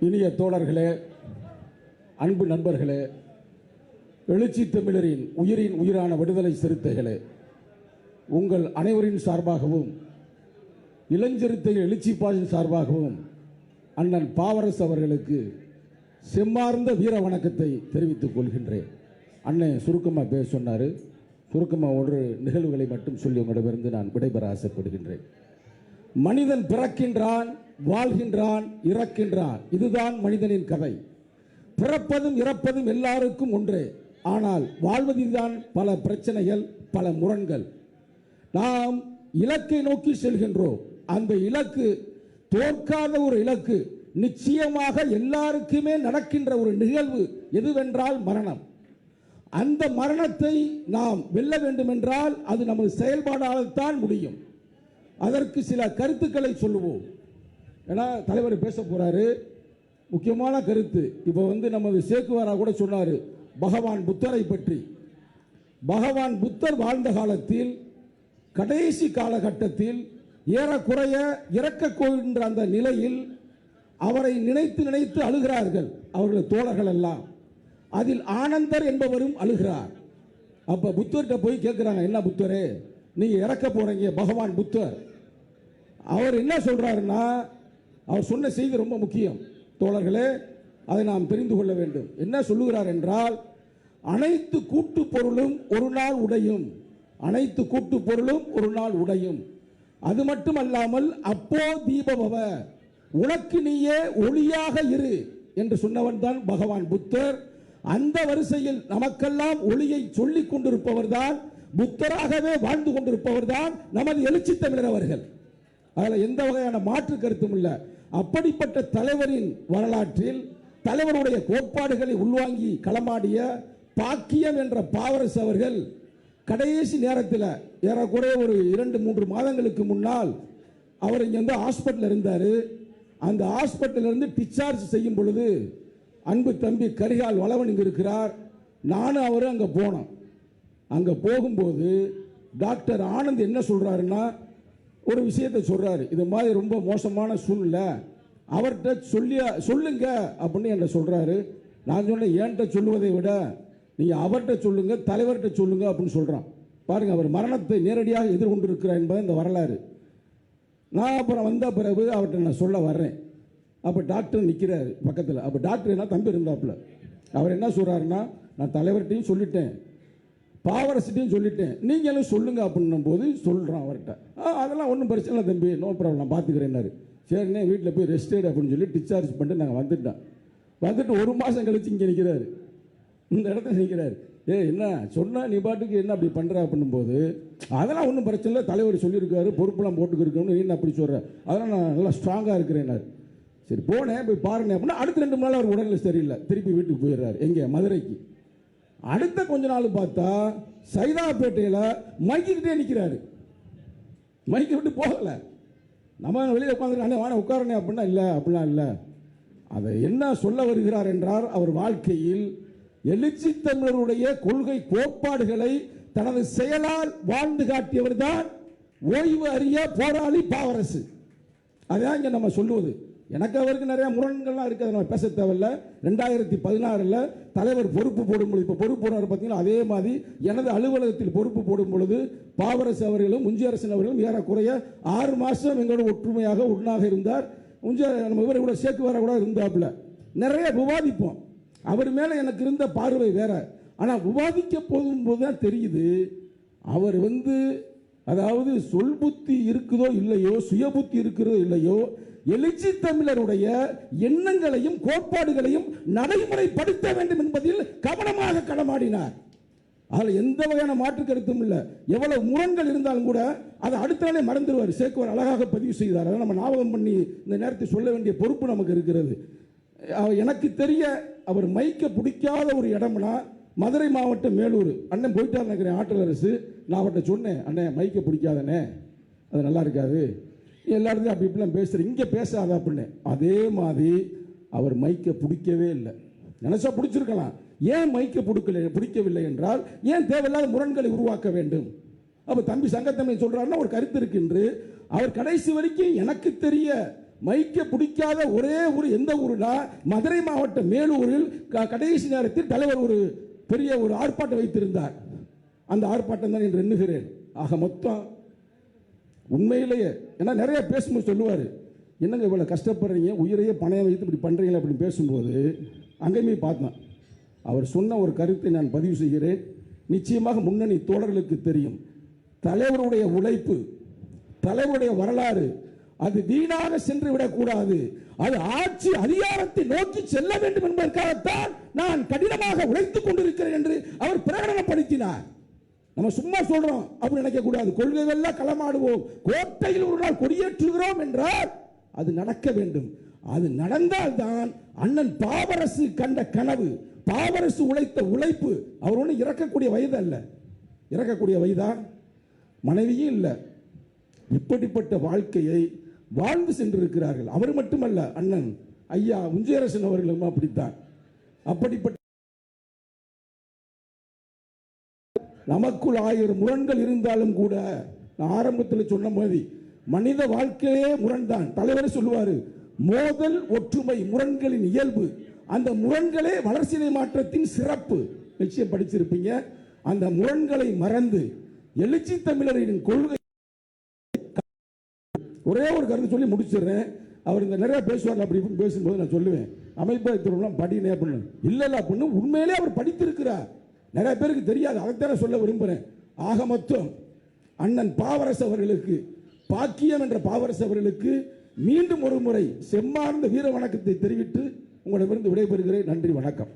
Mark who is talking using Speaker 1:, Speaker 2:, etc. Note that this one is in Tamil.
Speaker 1: இனிய தோழர்களே, அன்பு நண்பர்களே, எழுச்சி தமிழரின் உயிரின் உயிரான விடுதலை சிறுத்தைகளே, உங்கள் அனைவரின் சார்பாகவும் இளஞ்சிறுத்தை எழுச்சி பாஜன் சார்பாகவும் அண்ணன் பாவரசு அவர்களுக்கு செம்மார்ந்த வீர வணக்கத்தை தெரிவித்துக் கொள்கின்றேன். அண்ணன் சுருக்கமாக பேச சொன்னார். சுருக்கமாக ஒரு நிகழ்வுகளை மட்டும் சொல்லி உங்களிடமிருந்து நான் விடைபெற ஆசைப்படுகின்றேன். மனிதன் பிறக்கின்றான், வாழ்கின்றான், இறக்கின்றான். இதுதான் மனிதனின் கதை. பிறப்பதும் இறப்பதும் எல்லாருக்கும் ஒன்றே. ஆனால் வாழ்வதில்தான் பல பிரச்சனைகள், பல முரண்கள். நாம் இலக்கை நோக்கி செல்கின்றோம். அந்த இலக்கு தோற்காத ஒரு இலக்கு. நிச்சயமாக எல்லாருக்குமே நடக்கின்ற ஒரு நிகழ்வு எதுவென்றால் மரணம். அந்த மரணத்தை நாம் வெல்ல வேண்டும் என்றால் அது நமது செயல்பாடால் தான் முடியும். அதற்கு சில கருத்துக்களை சொல்லுவோம். ஏன்னா தலைவர் பேச போறாரு, முக்கியமான கருத்து. இப்போ நமது சேக்குவாரா கூட சொன்னார் பகவான் புத்தரை பற்றி. பகவான் புத்தர் வாழ்ந்த காலத்தில், கடைசி காலகட்டத்தில் ஏறக்குறைய இறக்கக்கூடிய அந்த நிலையில் அவரை நினைத்து நினைத்து அழுகிறார்கள் அவர்கள் தோழர்கள் எல்லாம். அதில் ஆனந்தர் என்பவரும் அழுகிறார். அப்ப புத்தர்கிட்ட போய் கேட்கிறாங்க, என்ன புத்தரே நீங்க இறக்க போறீங்க? பகவான் புத்தர் அவர் என்ன சொல்றாருன்னா, அவர் சொன்ன செய்தி ரொம்ப முக்கியம் தோழர்களே, அதை நாம் தெரிந்து கொள்ள வேண்டும். என்ன சொல்லுகிறார் என்றால், அனைத்து கூட்டு பொருளும் ஒரு நாள் உடையும். அனைத்து கூட்டு பொருளும் ஒரு நாள் உடையும். அது மட்டுமல்லாமல் அப்போ தீபபவ, உனக்கு நீயே ஒளியாக இரு என்று சொன்னவன் தான் பகவான் புத்தர். அந்த வரிசையில் நமக்கெல்லாம் ஒளியை சொல்லிக் கொண்டிருப்பவர் தான், புத்தராகவே வாழ்ந்து கொண்டிருப்பவர் தான் நமது எழுச்சி தமிழர் அவர்கள். அதில் எந்த வகையான மாற்று கருத்தும் இல்லை. அப்படிப்பட்ட தலைவரின் வரலாற்றில் தலைவருடைய கோட்பாடுகளை உள்வாங்கி களமாடிய பாக்கியம் என்ற பாவரசு அவர்கள் கடைசி நேரத்தில் ஏறக்குறைய ஒரு 2-3 மாதங்களுக்கு முன்னால் அவர் இங்கே ஹாஸ்பிட்டல் இருந்தார். அந்த ஹாஸ்பிட்டல் இருந்து டிஸ்சார்ஜ் செய்யும் பொழுது அன்பு தம்பி கரிகால் வளவன் இங்கே இருக்கிறார். நானும் அவரும் அங்கே போனோம். அங்கே போகும்போது டாக்டர் ஆனந்த் என்ன சொல்றாருன்னா, ஒரு விஷயத்தை சொல்றாரு. இது மாதிரி ரொம்ப மோசமான சூழ்நிலை, அவர்கிட்ட சொல்லுங்க அப்படின்னு என்ன சொல்றாரு. நான் சொன்னேன், என்கிட்ட சொல்லுவதை விட நீங்க அவர்கிட்ட சொல்லுங்க, தலைவர்கிட்ட சொல்லுங்க அப்படின்னு சொல்றான். பாருங்க, அவர் மரணத்தை நேரடியாக எதிர்கொண்டிருக்கிறார் என்பது இந்த வரலாறு. நான் அப்புறம் வந்த பிறகு அவர்கிட்ட நான் சொல்ல வர்றேன். அப்போ டாக்டர் நிற்கிறாரு பக்கத்தில். அப்போ டாக்டர் என்ன தம்பி இருந்தாப்புல. அவர் என்ன சொல்றாருன்னா, நான் தலைவர்கிட்டையும் சொல்லிட்டேன், பாவரசிட்டையும் சொல்லிட்டேன், நீங்களும் சொல்லுங்க அப்படின்னும் போது சொல்கிறான் அவர்கிட்ட. அதெல்லாம் ஒன்றும் பிரச்சனை இல்லை தம்பி, நோ ப்ராப்ளம், நான் பார்த்துக்கிறேன்னாரு. சரிண்ணே, வீட்டில் போய் ரெஸ்ட் எடு அப்படின்னு சொல்லி டிஸ்சார்ஜ் பண்ணிட்டு நாங்கள் வந்துட்டோம். வந்துட்டு 1 மாதம் கழிச்சு இங்கே நிற்கிறாரு, இந்த இடத்துல நிற்கிறாரு. என்ன சொன்னா நீ பாட்டுக்கு என்ன அப்படி பண்ணுற அப்படின்னும் போது, அதெல்லாம் ஒன்றும் பிரச்சனை இல்லை, தலைவர் சொல்லியிருக்காரு, பொறுப்பெல்லாம் போட்டுக்கிருக்கணும்னு நீ அப்படி சொல்கிற, அதெல்லாம் நான் நல்லா ஸ்ட்ராங்காக இருக்கிறேன்னாரு. சரி போனேன், போய் பாருங்க அப்படின்னா அடுத்த 2 நாள் அவர் உடல்நிலை சரியில்லை, திருப்பி வீட்டுக்கு போயிடுறாரு. எங்கே? மதுரைக்கு. அடுத்த கொஞ்ச நாள் பார்த்தா சைதாப்பேட்டையில் மைக்கிட்டே நிற்கிறாரு. மைக்கை விட்டு போகலை. நம்ம வெளியே உட்காந்துருக்கானே, வாங்க உட்காரனே அப்படின்னா இல்லை, அப்படிலாம் இல்லை. அதை என்ன சொல்ல வருகிறார் என்றால், அவர் வாழ்க்கையில் எழுச்சி தமிழருடைய கொள்கை கோட்பாடுகளை தனது செயலால் வாழ்ந்து காட்டியவர் தான் ஓய்வு அறிய போராளி பாவரசு. அதான் இங்கே நம்ம சொல்லுவது. எனக்கு அவருக்கு நிறைய முரண்கள்லாம் இருக்குது, நம்ம பேச தேவையில்லை. 2016 தலைவர் பொறுப்பு போடும்பொழுது, இப்போ பொறுப்பு போடுறாரு பார்த்தீங்கன்னா, அதே மாதிரி எனது அலுவலகத்தில் பொறுப்பு போடும் பொழுது பாவரசு அவர்களும் முஞ்சியரசன் அவர்களும் ஏறக்குறைய 6 மாதம் எங்களோட ஒற்றுமையாக ஒன்றாக இருந்தார். நம்ம இவரை கூட சேக்குவாரா கூட இருந்தாப்புல. நிறைய விவாதிப்போம். அவர் மேலே எனக்கு இருந்த பார்வை வேற. ஆனால் விவாதிக்க போகும்போது தான் தெரியுது, அவர் அதாவது சொல் புத்தி இருக்குதோ இல்லையோ, சுய புத்தி இருக்கிறதோ இல்லையோ, எழுச்சி தமிழருடைய எண்ணங்களையும் கோட்பாடுகளையும் நடைமுறைப்படுத்த வேண்டும் என்பதில் கவனமாக களமாடினார். அதில் எந்த வகையான மாற்று கருத்தும் இல்லை. எவ்வளவு முரண்கள் இருந்தாலும் கூட அதை அடுத்த நாளே மறந்துடுவார். சேக்குவார் அழகாக பதிவு செய்தார். அதை நம்ம ஞாபகம் பண்ணி இந்த நேரத்தை சொல்ல வேண்டிய பொறுப்பு நமக்கு இருக்கிறது. எனக்கு தெரிய அவர் மைக்க பிடிக்காத ஒரு இடம்னா மதுரை மாவட்டம் மேலூர். அண்ணன் போயிட்டார் நினைக்கிறேன், ஆற்றல் அரசு. நான் அவர்கிட்ட சொன்னேன், அண்ணன் மைக்க பிடிக்காதண்ணே, அது நல்லா இருக்காது, எல்லாருமே அப்படி இப்படிலாம் பேசுகிறேன், இங்கே பேசாத அப்படின்னு. அதே மாதிரி அவர் மைக்க பிடிக்கவே இல்லை. நினைச்சா பிடிச்சிருக்கலாம். ஏன் மைக்க பிடிக்கவில்லை என்றால், ஏன் தேவையில்லாத முரண்களை உருவாக்க வேண்டும்? அப்போ தம்பி சங்கத்தம்பி சொல்றாருன்னா ஒரு கருத்து இருக்கின்று. அவர் கடைசி வரைக்கும் எனக்கு தெரிய மைக்க பிடிக்காத ஒரே ஊர் எந்த ஊருனா மதுரை மாவட்டம் மேலூரில் கடைசி நேரத்தில் தலைவர் ஒரு பெரிய ஒரு ஆர்ப்பாட்டம் வைத்திருந்தார். அந்த ஆர்ப்பாட்டம் தான் என்று எண்ணுகிறேன். ஆக மொத்தம் உண்மையிலேயே ஏன்னா நிறைய பேசும்போது சொல்லுவார், என்னங்க இவ்வளோ கஷ்டப்படுறீங்க, உயிரையே பணையம் வைத்து இப்படி பண்ணுறீங்களா அப்படின்னு பேசும்போது அங்கேயுமே பார்த்தேன். அவர் சொன்ன ஒரு கருத்தை நான் பதிவு செய்கிறேன். நிச்சயமாக முன்னணி தோழர்களுக்கு தெரியும், தலைவருடைய உழைப்பு, தலைவருடைய வரலாறு அது வீணாக சென்று விடக்கூடாது. அது ஆட்சி அதிகாரத்தை நோக்கி செல்ல வேண்டும் என்பதற்காகத்தான் நான் கடினமாக உழைத்துக் கொண்டிருக்கிறேன் என்று அவர் பிரகடனப்படுத்தினார். நம்ம சும்மா சொல்றோம் அப்படி நினைக்க கூடாது. கொள்கைகள்லாம் களமாடுவோம், கோட்டையில் ஒரு நாள் கொடியேற்றுகிறோம் என்றால் அது நடக்க வேண்டும். அது நடந்தால்தான் அண்ணன் பாவரசு கண்ட கனவு, பாவரசு உழைத்த உழைப்பு. அவர் ஒன்றும் இறக்கக்கூடிய வயது அல்ல, இறக்கக்கூடிய வயதா மனைவியும் இல்லை. இப்படிப்பட்ட வாழ்க்கையை வாழ்ந்து சென்றிருக்கிறார்கள். அவர் மட்டுமல்ல, அண்ணன் ஐயா உஞ்சேரசன் அவர்களும் அப்படித்தான். அப்படிப்பட்ட நமக்குள் 1000 முரண்கள் இருந்தாலும் கூட நான் ஆரம்பத்தில் சொன்ன மாதிரி மனித வாழ்க்கையே முரண்தான். தலைவர் சொல்லுவார், மோதல் ஒற்றுமை முரண்களின் இயல்பு, அந்த முரண்களே வளர்ச்சிதை மாற்றத்தின் சிறப்பு. நிச்சயம் படிச்சிருப்பீங்க. அந்த முரண்களை மறந்து எழுச்சி தமிழரின் கொள்கை ஒரே ஒரு கருத்து சொல்லி முடிச்சிடுறேன். அவர் இந்த நிறைய பேசுவார், அப்படி பேசும்போது நான் சொல்லுவேன், அமைப்பு படினே அப்படின்னு. இல்லை அப்படின்னு உண்மையிலே அவர் படித்திருக்கிறார், நிறைய பேருக்கு தெரியாது, அதைத்தான சொல்ல விரும்புகிறேன். ஆக மொத்தம் அண்ணன் பாவரசு அவர்களுக்கு, பாக்கியம் என்ற பாவரசு அவர்களுக்கு மீண்டும் ஒரு முறை செம்மார்ந்த வீர வணக்கத்தை தெரிவித்து உங்களிடமிருந்து விடைபெறுகிறேன். நன்றி, வணக்கம்.